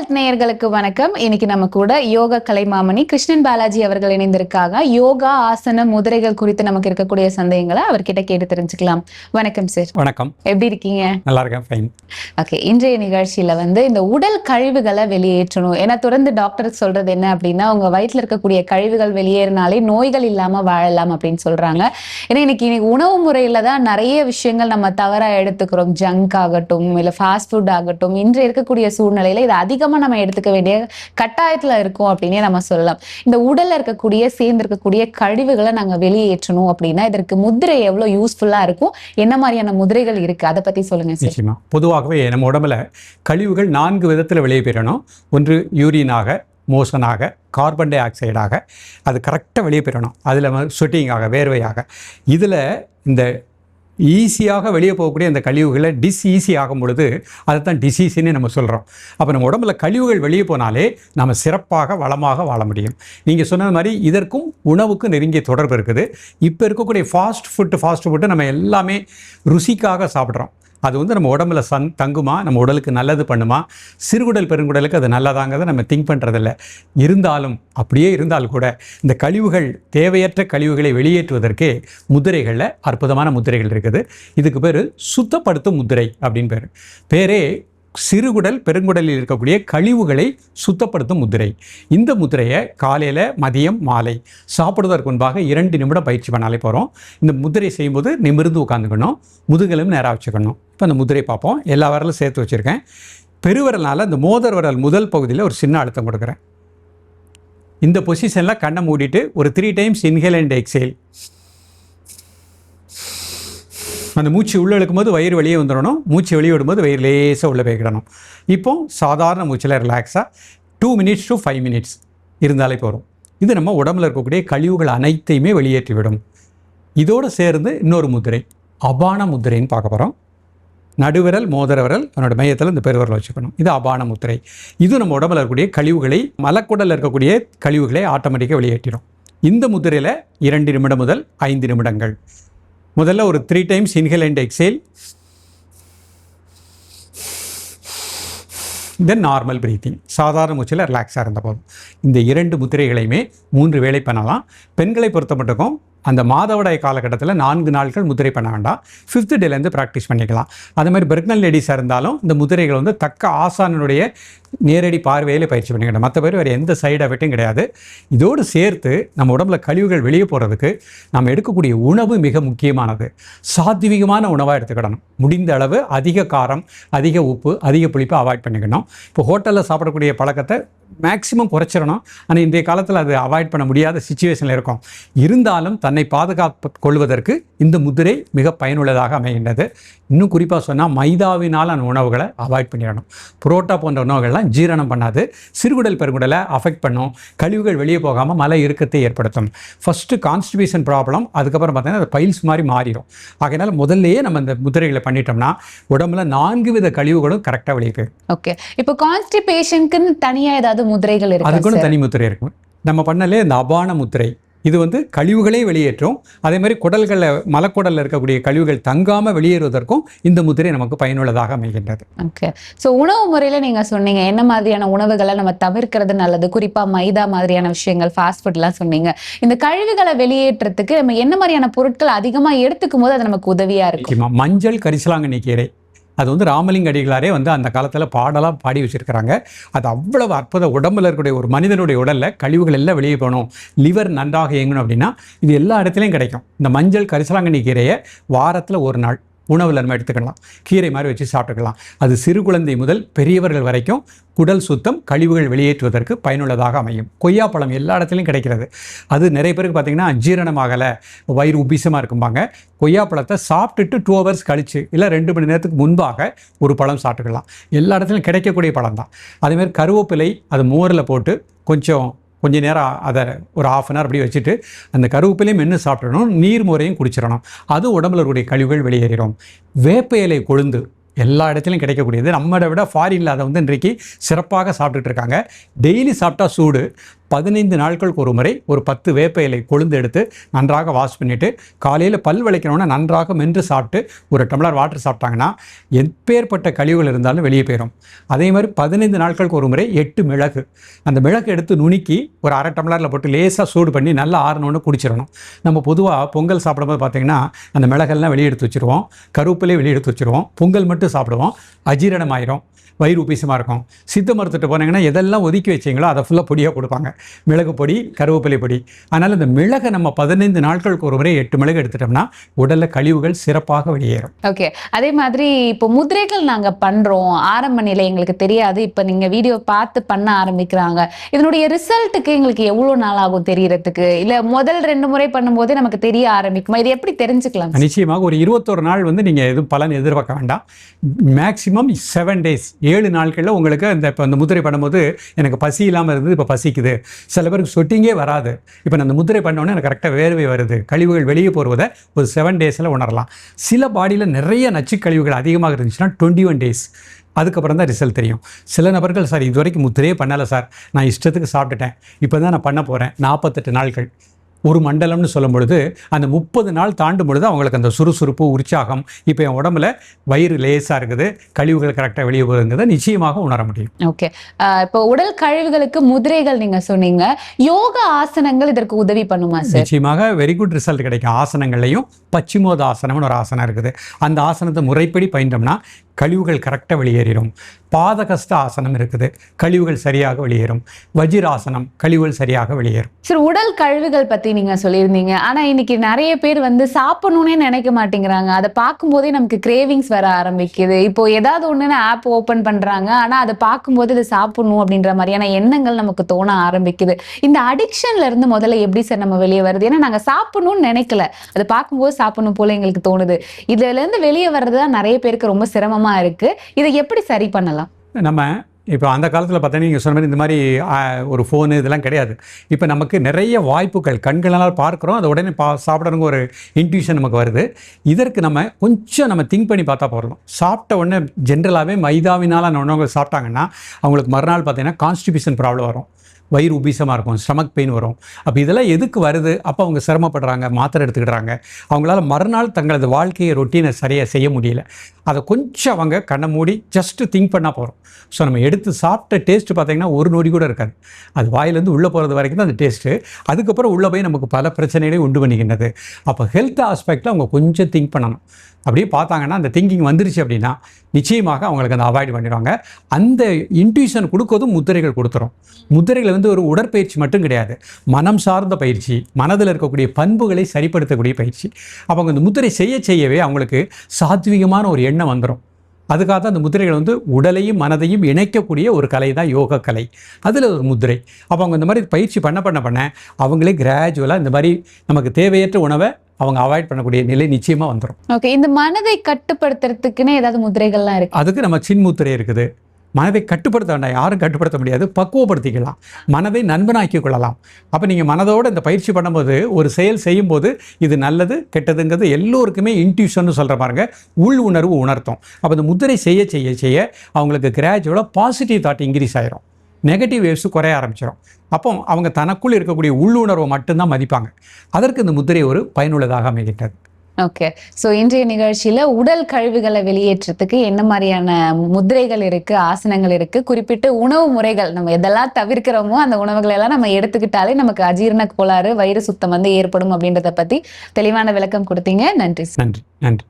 பாரத் நேயர்களுக்கு வணக்கம். இன்னைக்கு நம்ம கூட யோகா கலைமாமணி கிருஷ்ணன் பாலாஜி அவர்கள் இணைந்திருக்காங்க. யோகா ஆசன முதிரைகள் குறித்து நமக்கு இருக்கக்கூடிய சந்தேகங்களை அவர்கிட்ட கேட்டு தெரிஞ்சுக்கலாம். வணக்கம் சார். வணக்கம். எப்படி இருக்கீங்க? நல்லா இருக்கேன், ஃபைன். ஓகே, இன்றைய நிகழ்ச்சியில இந்த உடல் கழிவுகளை வெளியேற்றணும். ஏன்னா தொடர்ந்து டாக்டர் சொல்றது என்ன அப்படின்னா, உங்க வயிற்றுல இருக்கக்கூடிய கழிவுகள் வெளியேறினாலே நோய்கள் இல்லாம வாழலாம் அப்படின்னு சொல்றாங்க. ஏன்னா இன்னைக்கு உணவு முறையில தான் நிறைய விஷயங்கள் நம்ம தவறா எடுத்துக்கிறோம். ஜங்க் ஆகட்டும், இல்ல ஃபாஸ்ட் ஃபுட் ஆகட்டும், இன்று இருக்கக்கூடிய சூழ்நிலையில இது அதிகமா நம்ம எடுத்துக்க வேண்டிய கட்டாயத்துல இருக்கும் அப்படின்னே நம்ம சொல்லலாம். இந்த உடல்ல இருக்கக்கூடிய சேர்ந்து இருக்கக்கூடிய கழிவுகளை நாங்க வெளியேற்றணும் அப்படின்னா இதற்கு முதிரை எவ்வளவு யூஸ்ஃபுல்லா இருக்கும், என்ன மாதிரியான முதிரைகள் இருக்கு, அதை பத்தி சொல்லுங்க சார். நிச்சயமா. பொதுவாகவே நம்ம உடம்புல கழிவுகள் 4 விதத்தில் வெளியே பெறணும். ஒன்று யூரினாக, மோஷனாக, கார்பன் டை ஆக்சைடாக, அது கரெக்டாக வெளியே பெறணும். அதில் ஸ்வெட்டிங்காக, வேர்வையாக. இதில் இந்த ஈஸியாக வெளியே போகக்கூடிய அந்த கழிவுகளை ஈஸி ஆகும் பொழுது அதை தான் டிசீஸ்ன்னு நம்ம சொல்கிறோம். அப்போ நம்ம உடம்புல கழிவுகள் வெளியே போனாலே நம்ம சிறப்பாக வளமாக வாழ முடியும். நீங்கள் சொன்ன மாதிரி இதற்கும் உணவுக்கும் நெருங்கிய தொடர்பு இருக்குது. இப்போ இருக்கக்கூடிய ஃபாஸ்ட் ஃபுட்டு நம்ம எல்லாமே ருசிக்காக சாப்பிட்றோம். அது நம்ம உடம்புல தங்குமா, நம்ம உடலுக்கு நல்லது பண்ணுமா, சிறுகுடல் பெருங்குடலுக்கு அது நல்லதாங்கிறத நம்ம திங்க் பண்ணுறதில்ல. இருந்தாலும் அப்படியே இருந்தால் கூட இந்த கழிவுகள், தேவையற்ற கழிவுகளை வெளியேற்றுவதற்கே முதிரைகளில் அற்புதமான முதிரைகள் இருக்குது. இதுக்கு பேர் சுத்தப்படுத்தும் முதிரை அப்படின்னு பேரே சிறுகுடல் பெருங்குடலில் இருக்கக்கூடிய கழிவுகளை சுத்தப்படுத்தும் முதிரை. இந்த முதிரையை காலையில், மதியம், மாலை சாப்பிடுவதற்கு முன்பாக 2 நிமிடம் பயிற்சி பண்ணாலே போகிறோம். இந்த முதிரை செய்யும்போது நிமிர்ந்து உட்காந்துக்கணும், முதுகலும் நேராக வச்சுக்கணும். இப்போ அந்த முதிரை பார்ப்போம். எல்லா விரலும் சேர்த்து வச்சுருக்கேன். பெருவிரல்னால் இந்த மோதிர விரல் முதல் பகுதியில் ஒரு சின்ன அழுத்தம் கொடுக்குறேன். இந்த பொசிஷனில் கண்ணை மூடிட்டு ஒரு 3 டைம்ஸ் இன்ஹேல் அண்ட் எக்ஸேல். அந்த மூச்சு உள்ளே இழுக்கும்போது வயிறு வெளியே வந்துடணும், மூச்சு வெளியே விடும்போது வயிறு லேசாக உள்ளே போய்க்கிடணும். இப்போ சாதாரண மூச்சில் ரிலாக்ஸாக 2 minutes to 5 minutes இருந்தாலே போகிறோம். இது நம்ம உடம்புல இருக்கக்கூடிய கழிவுகள் அனைத்தையுமே வெளியேற்றிவிடும். இதோடு சேர்ந்து இன்னொரு முதிரை, அபான முதிரைன்னு பார்க்க போகிறோம். நடுவிரல், மோதிர விரல், அதனோட மையத்தில் இந்த பெருவிரல் வச்சுக்கணும். இது அபான முதிரை. இது நம்ம உடம்புல இருக்கக்கூடிய கழிவுகளை, மலக்குடலில் இருக்கக்கூடிய கழிவுகளை ஆட்டோமேட்டிக்காக வெளியேற்றிடும். இந்த முதிரையில் 2 நிமிடம் முதல் 5 நிமிடங்கள். முதல்ல ஒரு 3 times inhale and exhale, then normal breathing. சாதாரண மூச்சில் ரிலாக்ஸாக இருந்த போதும். இந்த 2 முதிரைகளையுமே 3 வேளை பண்ணலாம். பெண்களை பொறுத்த மட்டுக்கும் அந்த மாதவிடாய் காலகட்டத்தில் 4 நாட்கள் முதிரை பண்ண வேண்டாம். 5th டேலேருந்து ப்ராக்டிஸ் பண்ணிக்கலாம். அது மாதிரி பிரெக்னன்ட் லேடிஸாக இருந்தாலும் இந்த முதிரைகள் தக்க ஆசானுடைய நேரடி பார்வையில் பயிற்சி பண்ணிக்கணும். மற்ற பேர் வேறு எந்த சைடு எஃபெக்ட்டும் கிடையாது. இதோடு சேர்த்து நம்ம உடம்புல கழிவுகள் வெளியே போகிறதுக்கு நம்ம எடுக்கக்கூடிய உணவு மிக முக்கியமானது. சாத்விகமான உணவாக எடுத்துக்கிடணும். முடிந்த அளவு அதிக காரம், அதிக உப்பு, அதிக புளிப்பு அவாய்ட் பண்ணிக்கணும். இப்போ ஹோட்டலில் சாப்பிடக்கூடிய பழக்கத்தை மேக்ஸிமம் குறைச்சிடணும். ஆனால் இன்றைய காலத்தில் அது அவாய்ட் பண்ண முடியாத சிச்சுவேஷனில் இருக்கும். இருந்தாலும் தன்னை பாதுகாப்பு கொள்வதற்கு இந்த முதிரை மிக பயனுள்ளதாக அமைகின்றது. இன்னும் குறிப்பாக சொன்னால் மைதாவினால் அந்த உணவுகளை அவாய்ட் பண்ணிடணும். புரோட்டா போன்ற உணவுகள்லாம் ஜீரணம் பண்ணாது, சிறுகுடல் பெருங்குடலை அஃபெக்ட் பண்ணும், கழிவுகள் வெளியே போகாமல் மலை இறுக்கத்தை ஏற்படுத்தும். ஃபஸ்ட்டு கான்ஸ்டிபேஷன் ப்ராப்ளம், அதுக்கப்புறம் பார்த்தீங்கன்னா அது பைல்ஸ் மாதிரி மாறிடும். ஆகையினால முதல்லையே நம்ம இந்த முதிரைகளை பண்ணிட்டோம்னா உடம்புல 4 வித கழிவுகளும் கரெக்டாக வெளியே போயிடும். ஓகே, இப்போ கான்ஸ்டிபேஷனுக்குன்னு தனியாக ஏதாவது முதிரைகள் இருக்கு? அதுக்குன்னு தனி முதிரை இருக்கும். நம்ம பண்ணலே இந்த அபான முதிரை. இது கழிவுகளே வெளியேற்றும். அதே மாதிரி குடல்களில், மலக்குடலில் இருக்கக்கூடிய கழிவுகள் தங்காமல் வெளியேறுவதற்கும் இந்த முதிரை நமக்கு பயனுள்ளதாக அமைகின்றது. ஓகே, ஸோ உணவு முறையில் நீங்கள் சொன்னீங்க என்ன மாதிரியான உணவுகளை நம்ம தவிர்க்கிறது நல்லது, குறிப்பாக மைதா மாதிரியான விஷயங்கள், ஃபாஸ்ட் ஃபுட்லாம் சொன்னீங்க. இந்த கழிவுகளை வெளியேற்றத்துக்கு நம்ம என்ன மாதிரியான பொருட்கள் அதிகமாக எடுத்துக்கும் போது அது நமக்கு உதவியாக இருக்கும்? மஞ்சள், கரிசலாங்கண்ணி கீரை. அது ராமலிங்க அடிகளாரே அந்த காலத்தில் பாடலாம் பாடி வச்சுருக்கிறாங்க. அது அவ்வளவு அற்புத. உடம்பில் இருக்கக்கூடிய ஒரு மனிதனுடைய உடலில் கழிவுகள் எல்லாம் வெளியே போகணும், லிவர் நன்றாக இயங்கணும் அப்படின்னா இது எல்லா இடத்துலையும் கிடைக்கும். இந்த மஞ்சள், கரிசலாங்கண்ணி கீரையை வாரத்தில் 1 நாள் உணவில் நம்ம எடுத்துக்கலாம். கீரை மாதிரி வச்சு சாப்பிட்டுக்கலாம். அது சிறு குழந்தை முதல் பெரியவர்கள் வரைக்கும் குடல் சுத்தம், கழிவுகள் வெளியேற்றுவதற்கு பயனுள்ளதாக அமையும். கொய்யாப்பழம் எல்லா இடத்துலையும் கிடைக்கிறது. அது நிறைய பேருக்கு பார்த்திங்கன்னா ஜீரணமாகலை, வயிறு உபிசமாக இருக்கும்பாங்க. கொய்யாப்பழத்தை சாப்பிட்டுட்டு 2 hours கழித்து இல்லை 2 மணி நேரத்துக்கு முன்பாக ஒரு பழம் சாப்பிட்டுக்கலாம். எல்லா இடத்துலையும் கிடைக்கக்கூடிய பழம் தான். அதேமாதிரி கருவேப்பிலை, அது மோரில் போட்டு கொஞ்ச நேரம் அதை ஒரு 1/2 hour அப்படி வச்சுட்டு அந்த கருவேப்பிலையும் மென்று சாப்பிடணும், நீர் முறையும் குடிச்சிடணும். அது உடம்புல இருக்கக்கூடிய கழிவுகள் வெளியேறிடும். வேப்ப இலை கொழுந்து எல்லா இடத்துலையும் கிடைக்கக்கூடியது. நம்மளை விட ஃபாரினில் அதை இன்றைக்கு சிறப்பாக சாப்பிட்டுட்டு இருக்காங்க. டெய்லி சாப்பிட்டா சூடு, 15 நாட்களுக்கு ஒரு முறை ஒரு 10 வேப்ப இலை கொழுந்து எடுத்து நன்றாக வாஷ் பண்ணிவிட்டு காலையில் பல் விளக்கணுன்னா நன்றாக மென்று சாப்பிட்டு ஒரு டம்ளர் வாட்டர் சாப்பிட்டாங்கன்னா எப்பேற்பட்ட கழிவுகள் இருந்தாலும் வெளியே போயிடும். அதே மாதிரி 15 நாட்களுக்கு ஒரு முறை 8 மிளகு, அந்த மிளகு எடுத்து நுணுக்கி ஒரு அரை டம்ளரில் போட்டு லேசாக சூடு பண்ணி நல்லா ஆறணுன்னு குடிச்சிடணும். நம்ம பொதுவாக பொங்கல் சாப்பிடும்போது பார்த்திங்கன்னா அந்த மிளகெல்லாம் வெளியே எடுத்து வச்சுருவோம், கருவேப்பிலையை வெளியே எடுத்து வச்சுருவோம், பொங்கல் மட்டும் சாப்பிடுவோம், அஜீரணம் ஆயிரும், வயிறு உபீசமாக இருக்கும். சித்த மருத்துவத்தை போனீங்கன்னா எதெல்லாம் ஒதுக்கி வச்சிங்களோ அதை ஃபுல்லாக பொடியாக கொடுப்பாங்க, மிளகு பொடி, கருவேப்பிலை பொடி. அதனால் இந்த மிளகை நம்ம 15 நாட்களுக்கு ஒரு முறை 8 மிளகு எடுத்துட்டோம்னா உடலில் கழிவுகள் சிறப்பாக வெளியேறும். ஓகே, அதே மாதிரி இப்போ முதிரைகள் நாங்கள் பண்ணுறோம், ஆரம்ப நிலை எங்களுக்கு தெரியாது, இப்போ நீங்கள் வீடியோ பார்த்து பண்ண ஆரம்பிக்கிறாங்க, இதனுடைய ரிசல்ட்டுக்கு எங்களுக்கு எவ்வளோ நாள் ஆகும் தெரியறதுக்கு? இல்லை முதல் 2 முறை பண்ணும்போதே நமக்கு தெரிய ஆரம்பிக்குமா? இது எப்படி தெரிஞ்சுக்கலாம்? நிச்சயமாக ஒரு 21 நாள் நீங்கள் எதுவும் பலன் எதிர்பார்க்க வேண்டாம். மேக்ஸிமம் 7 டேஸ், 7 நாட்களில் உங்களுக்கு இப்போ அந்த முதிரை பண்ணும்போது எனக்கு பசி இல்லாமல் இருந்தது, இப்போ பசிக்குது. சில பேருக்கு சொட்டிங்கே வராது, இப்போ நான் அந்த முதிரை பண்ணோன்னே எனக்கு கரெக்டாக வேர்வை வருது, கழிவுகள் வெளியே போடுவதை ஒரு 7 டேஸில் உணரலாம். சில பாடியில் நிறைய நச்சு கழிவுகள் அதிகமாக இருந்துச்சுன்னா 21 டேஸ், அதுக்கப்புறம் தான் ரிசல்ட் தெரியும். சில நபர்கள் சார் இது வரைக்கும் முத்திரையே பண்ணலை சார், நான் இஷ்டத்துக்கு சாப்பிட்டுட்டேன், இப்போ தான் நான் பண்ண போகிறேன், 48 நாட்கள் ஒரு மண்டலம்னு சொல்லும் பொழுது அந்த 30 நாள் தாண்டும் பொழுது அவங்களுக்கு அந்த சுறுசுறுப்பு, உற்சாகம், இப்போ என் உடம்புல வயிறு லேசாக இருக்குது, கழிவுகள் கரெக்டாக வெளியே போகுதுங்கிறத நிச்சயமாக உணர முடியும். ஓகே, இப்போ உடல் கழிவுகளுக்கு முதிரைகள் நீங்கள் சொன்னீங்க, யோகா ஆசனங்கள் இதற்கு உதவி பண்ணுமா சார்? நிச்சயமாக வெரி குட் ரிசல்ட் கிடைக்கும். ஆசனங்கள்லையும் பச்சிமோத ஆசனம்னு ஒரு ஆசனம் இருக்குது, அந்த ஆசனத்தை முறைப்படி பயின்றோம்னா கழிவுகள் கரெக்டாக வெளியேறும். பாதகஸ்த ஆசனம் இருக்குது, கழிவுகள் சரியாக வெளியேறும். வஜிராசனம், கழிவுகள் சரியாக வெளியேறும். சரி, உடல் கழிவுகள் பற்றி நீங்கள் சொல்லியிருந்தீங்க, ஆனால் இன்னைக்கு நிறைய பேர் சாப்பிடணுன்னே நினைக்க மாட்டேங்கிறாங்க. அதை பார்க்கும்போதே நமக்கு கிரேவிங்ஸ் வர ஆரம்பிக்குது. இப்போ ஏதாவது ஒன்று ஆப் ஓப்பன் பண்ணுறாங்க, ஆனால் அதை பார்க்கும்போது இது சாப்பிடணும் அப்படின்ற மாதிரியான எண்ணங்கள் நமக்கு தோண ஆரம்பிக்குது. இந்த அடிக்ஷன்ல இருந்து முதல்ல எப்படி சார் நம்ம வெளியே வருது? ஏன்னா நாங்கள் சாப்பிடணும்னு நினைக்கல, அதை பார்க்கும்போது சாப்பிடணும் போல எங்களுக்கு தோணுது. இதுலேருந்து வெளியே வர்றது தான் நிறைய பேருக்கு ரொம்ப சிரமமாக இருக்கு. இதை எப்படி சரி பண்ணலாம்? நம்ம இப்போ அந்த காலத்தில் பார்த்தீங்கன்னா நீங்கள் சொன்ன மாதிரி இந்த மாதிரி ஒரு ஃபோனு இதெல்லாம் கிடையாது. இப்போ நமக்கு நிறைய வாய்ப்புகள் கண்களால் பார்க்குறோம், அதை உடனே சாப்பிடணுங்க ஒரு இன்ட்யூஷன் நமக்கு வருது. இதற்கு நம்ம கொஞ்சம் திங்க் பண்ணி பார்த்தா போகிறோம். சாப்பிட்ட உடனே ஜென்ரலாகவே மைதாவினால் உணவுகள் சாப்பிட்டாங்கன்னா அவங்களுக்கு மறுநாள் பார்த்தீங்கன்னா கான்ஸ்டிபியூஷன் ப்ராப்ளம் வரும், வயிறு உபீசமாக இருக்கும், ஸ்டமக் பெயின் வரும். அப்போ இதெல்லாம் எதுக்கு வருது? அப்போ அவங்க சிரமப்படுறாங்க, மாத்திரை எடுத்துக்கிட்டாங்க, அவங்களால மறுநாள் தங்களது வாழ்க்கையை ரொட்டீனை சரியாக செய்ய முடியல. அதை கொஞ்சம் அவங்க கண்ணை மூடி ஜஸ்ட்டு திங்க் பண்ணால் போகிறோம். ஸோ நம்ம எடுத்து சாப்பிட்ட டேஸ்ட்டு பார்த்திங்கன்னா ஒரு நொடி கூட இருக்காது, அது வாயிலேருந்து உள்ளே போகிறது வரைக்கும் தான் அந்த டேஸ்ட்டு. அதுக்கப்புறம் உள்ளே போய் நமக்கு பல பிரச்சனைகளை உண்டு பண்ணிக்கின்றது. அப்போ ஹெல்த் ஆஸ்பெக்டில் அவங்க கொஞ்சம் திங்க் பண்ணணும். அப்படியே பார்த்தாங்கன்னா அந்த திங்கிங் வந்துருச்சு அப்படின்னா நிச்சயமாக அவங்களுக்கு அந்த அவாய்ட் பண்ணிடுவாங்க. அந்த இன்ட்யூஷன் கொடுக்கறதும் முத்திரைகள் கொடுத்துரும். முத்திரைகள் ஒரு உடற்பயிற்சி மட்டும் கிடையாது, மனம் சார்ந்த பயிற்சி, மனதில் இருக்கக்கூடிய பண்புகளை சரிப்படுத்தக்கூடிய பயிற்சி. அப்போ அவங்க அந்த முத்திரை செய்யவே அவங்களுக்கு சாத்வீகமான ஒரு எண்ணம் வந்துடும். அதுக்காக தான் அந்த முத்திரைகள் உடலையும் மனதையும் இணைக்கக்கூடிய ஒரு கலை தான் யோக கலை, அதில் ஒரு முத்திரை. அப்போ அவங்க இந்த மாதிரி பயிற்சி பண்ண அவங்களே கிராஜுவலாக இந்த மாதிரி நமக்கு தேவையற்ற உணவை அவங்க அவாய்ட் பண்ணக்கூடிய நிலை நிச்சயமாக வந்துடும். ஓகே, இந்த மனதை கட்டுப்படுத்துறதுக்குன்னு ஏதாவது முத்திரைகள்லாம் இருக்குது? அதுக்கு நம்ம சின்முத்திரை இருக்குது. மனதை கட்டுப்படுத்த வேண்டாம், யாரும் கட்டுப்படுத்த முடியாது, பக்குவப்படுத்திக்கலாம், மனதை நண்பனாக்கி கொள்ளலாம். அப்போ நீங்கள் மனதோடு இந்த பயிற்சி பண்ணும்போது ஒரு செயல் செய்யும்போது இது நல்லது கெட்டதுங்கிறது எல்லோருக்குமே இன்ட்யூஷன் சொல்கிற பாருங்க உள் உணர்வு உணர்த்தும். அப்போ இந்த முத்திரை செய்ய அவங்களுக்கு கிராஜுவலாக பாசிட்டிவ் தாட் இன்க்ரீஸ் ஆகிரும், நெகட்டிவ் வேவ்ஸு குறைய ஆரம்பிச்சிடும். அப்போ அவங்க தனக்குள் இருக்கக்கூடிய உள்ளுணர்வை மட்டும்தான் மதிப்பாங்க. அதற்கு இந்த முத்திரை ஒரு பயனுள்ளதாக அமைகின்றது. ஓகே, ஸோ இன்றைய நிகழ்ச்சியில் உடல் கழிவுகளை வெளியேற்றத்துக்கு என்ன மாதிரியான முத்திரைகள் இருக்குது, ஆசனங்கள் இருக்குது, குறிப்பிட்டு உணவு முறைகள் நம்ம எதெல்லாம் தவிர்க்கிறோமோ அந்த உணவுகளை எல்லாம் நம்ம எடுத்துக்கிட்டாலே நமக்கு அஜீரண கோளாறு, வயிறு சுத்தம் ஏற்படும் அப்படின்றத பற்றி தெளிவான விளக்கம் கொடுத்தீங்க. நன்றி. நன்றி.